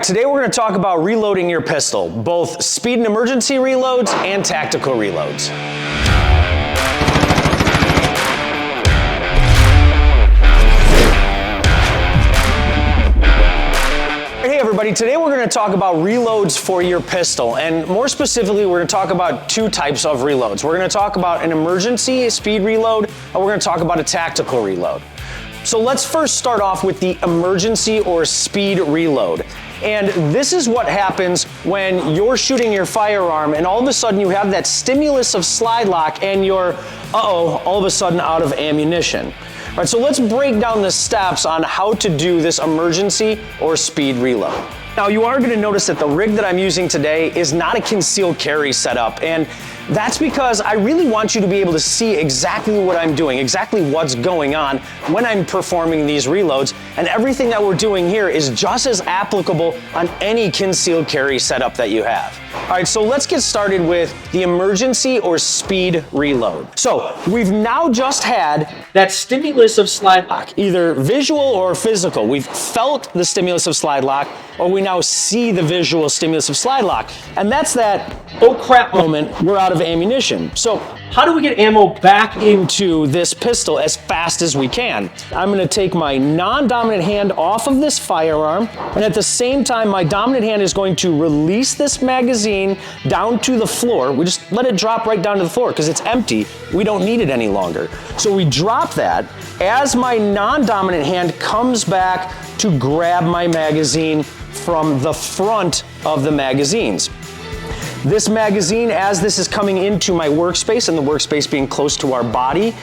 Today we're going to talk about reloading your pistol, both speed and emergency reloads and tactical reloads. Hey everybody, today we're going to talk about reloads for your pistol, and more specifically we're going to talk about two types of reloads. We're going to talk about an emergency speed reload, and we're going to talk about a tactical reload. So let's first start off with the emergency or speed reload. And this is what happens when you're shooting your firearm and all of a sudden you have that stimulus of slide lock and you're, all of a sudden out of ammunition. All right, so let's break down the steps on how to do this emergency or speed reload. Now you are going to notice that the rig that I'm using today is not a concealed carry setup, and that's because I really want you to be able to see exactly what I'm doing, exactly what's going on when I'm performing these reloads, and everything that we're doing here is just as applicable on any concealed carry setup that you have. All right, so let's get started with the emergency or speed reload. So we've now just had that stimulus of slide lock, either visual or physical. We've felt the stimulus of slide lock, or we now see the visual stimulus of slide lock. And that's that, oh crap moment, we're out of ammunition. So how do we get ammo back into this pistol as fast as we can? I'm gonna take my non-dominant hand off of this firearm, and at the same time, my dominant hand is going to release this magazine down to the floor. We just let it drop right down to the floor because it's empty. We don't need it any longer. So we drop that as my non-dominant hand comes back to grab my magazine from the front of the magazines. This magazine, as this is coming into my workspace, and the workspace being close to our body,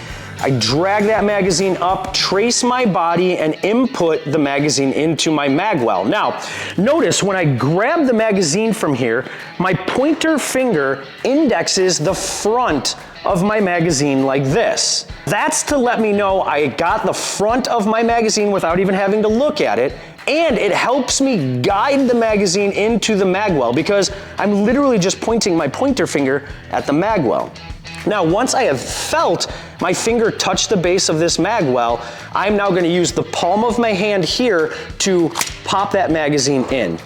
I drag that magazine up, trace my body, and input the magazine into my mag well. Now, notice when I grab the magazine from here, my pointer finger indexes the front of my magazine like this. That's to let me know I got the front of my magazine without even having to look at it, and it helps me guide the magazine into the mag well because I'm literally just pointing my pointer finger at the mag well. Now, once I have felt my finger touch the base of this mag well, I'm now going to use the palm of my hand here to pop that magazine in.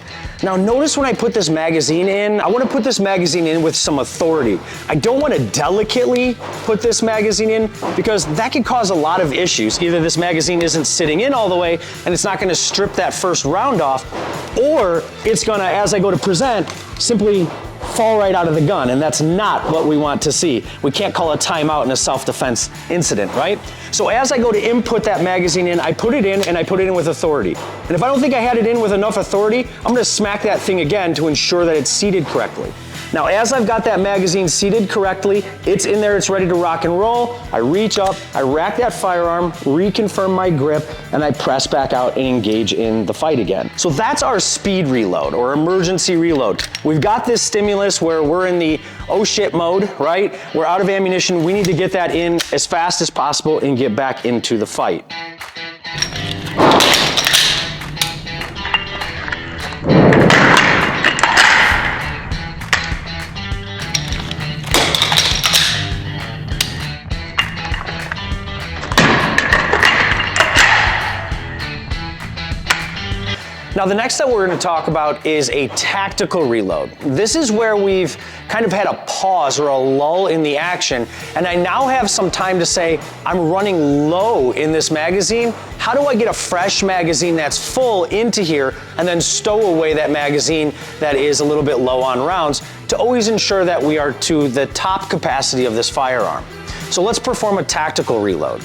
Now notice when I put this magazine in, I want to put this magazine in with some authority. I don't want to delicately put this magazine in because that could cause a lot of issues. Either this magazine isn't sitting in all the way and it's not going to strip that first round off, or it's going to, as I go to present, simply fall right out of the gun, and that's not what we want to see. We can't call a timeout in a self-defense incident, right? So as I go to input that magazine in, I put it in, and I put it in with authority. And if I don't think I had it in with enough authority, I'm gonna smack that thing again to ensure that it's seated correctly. Now, as I've got that magazine seated correctly, it's in there, it's ready to rock and roll. I reach up, I rack that firearm, reconfirm my grip, and I press back out and engage in the fight again. So that's our speed reload or emergency reload. We've got this stimulus where we're in the oh shit mode, right? We're out of ammunition. We need to get that in as fast as possible and get back into the fight. Now the next that we're going to talk about is a tactical reload. This is where we've kind of had a pause or a lull in the action, and I now have some time to say, I'm running low in this magazine. How do I get a fresh magazine that's full into here and then stow away that magazine that is a little bit low on rounds to always ensure that we are to the top capacity of this firearm? So let's perform a tactical reload.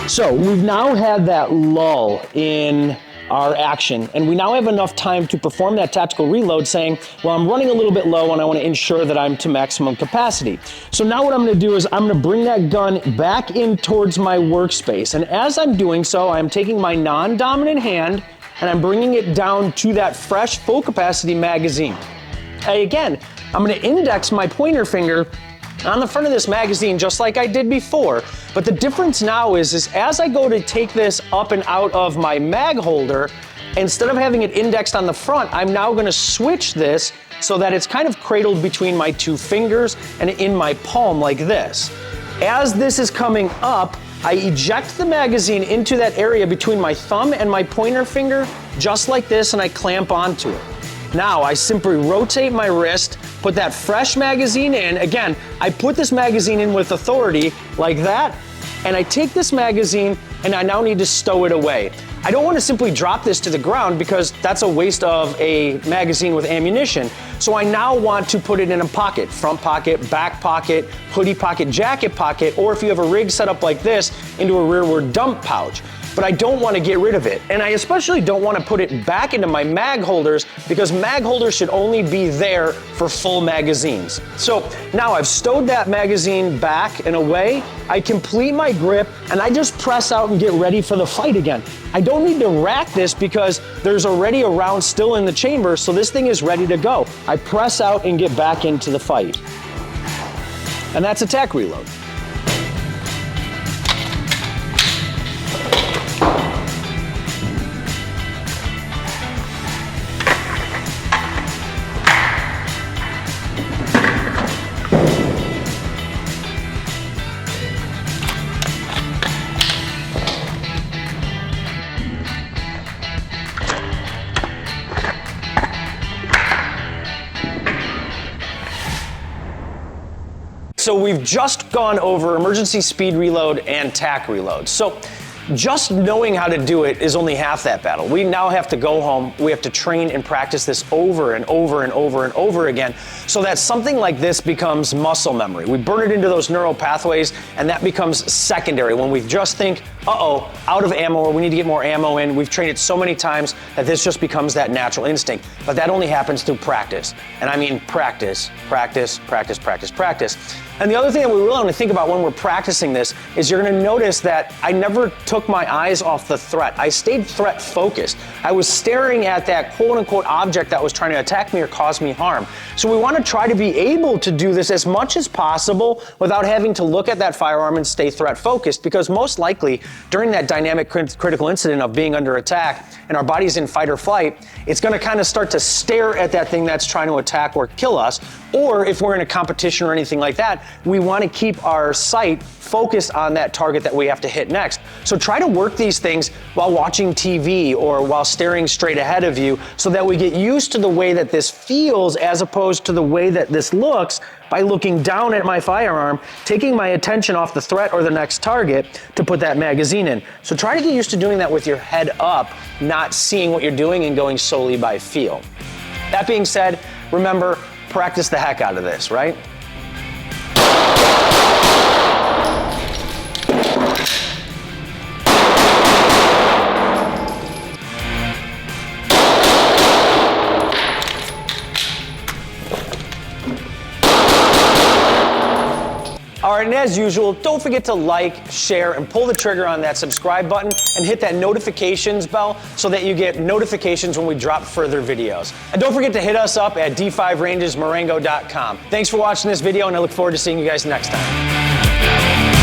So we've now had that lull in our action, and we now have enough time to perform that tactical reload saying, well, I'm running a little bit low and I want to ensure that I'm to maximum capacity. So now what I'm going to do is I'm going to bring that gun back in towards my workspace, and as I'm doing so, I'm taking my non-dominant hand and I'm bringing it down to that fresh full capacity magazine. Again, I'm going to index my pointer finger on the front of this magazine just like I did before, but the difference now is as I go to take this up and out of my mag holder, instead of having it indexed on the front, I'm now going to switch this so that it's kind of cradled between my two fingers and in my palm like this. As this is coming up, I eject the magazine into that area between my thumb and my pointer finger, just like this, and I clamp onto it. Now I simply rotate my wrist, put that fresh magazine in. Again, I put this magazine in with authority like that, and I take this magazine and I now need to stow it away. I don't want to simply drop this to the ground because that's a waste of a magazine with ammunition. So I now want to put it in a pocket, front pocket, back pocket, hoodie pocket, jacket pocket, or if you have a rig set up like this, into a rearward dump pouch. But I don't want to get rid of it. And I especially don't want to put it back into my mag holders because mag holders should only be there for full magazines. So now I've stowed that magazine back and away. I complete my grip and I just press out and get ready for the fight again. I don't need to rack this because there's already a round still in the chamber, so this thing is ready to go. I press out and get back into the fight. And that's a tack reload. So we've just gone over emergency speed reload and tack reload. So just knowing how to do it is only half that battle. We now have to go home, we have to train and practice this over and over and over and over again so that something like this becomes muscle memory. We burn it into those neural pathways and that becomes secondary when we just think, uh-oh, out of ammo, or we need to get more ammo in. We've trained it so many times that this just becomes that natural instinct. But that only happens through practice. And I mean practice, practice, practice, practice, practice. And the other thing that we really want to think about when we're practicing this is you're going to notice that I never took my eyes off the threat. I stayed threat focused. I was staring at that quote unquote object that was trying to attack me or cause me harm. So we want to try to be able to do this as much as possible without having to look at that firearm and stay threat focused, because most likely during that dynamic critical incident of being under attack and our body's in fight or flight, it's going to kind of start to stare at that thing that's trying to attack or kill us. Or if we're in a competition or anything like that, we want to keep our sight focused on that target that we have to hit next. So try to work these things while watching TV or while staring straight ahead of you so that we get used to the way that this feels as opposed to the way that this looks by looking down at my firearm, taking my attention off the threat or the next target to put that magazine in. So try to get used to doing that with your head up, not seeing what you're doing and going solely by feel. That being said, remember, practice the heck out of this, right? All right, and as usual, don't forget to like, share, and pull the trigger on that subscribe button and hit that notifications bell so that you get notifications when we drop further videos. And don't forget to hit us up at d5rangesmarengo.com. Thanks for watching this video, and I look forward to seeing you guys next time.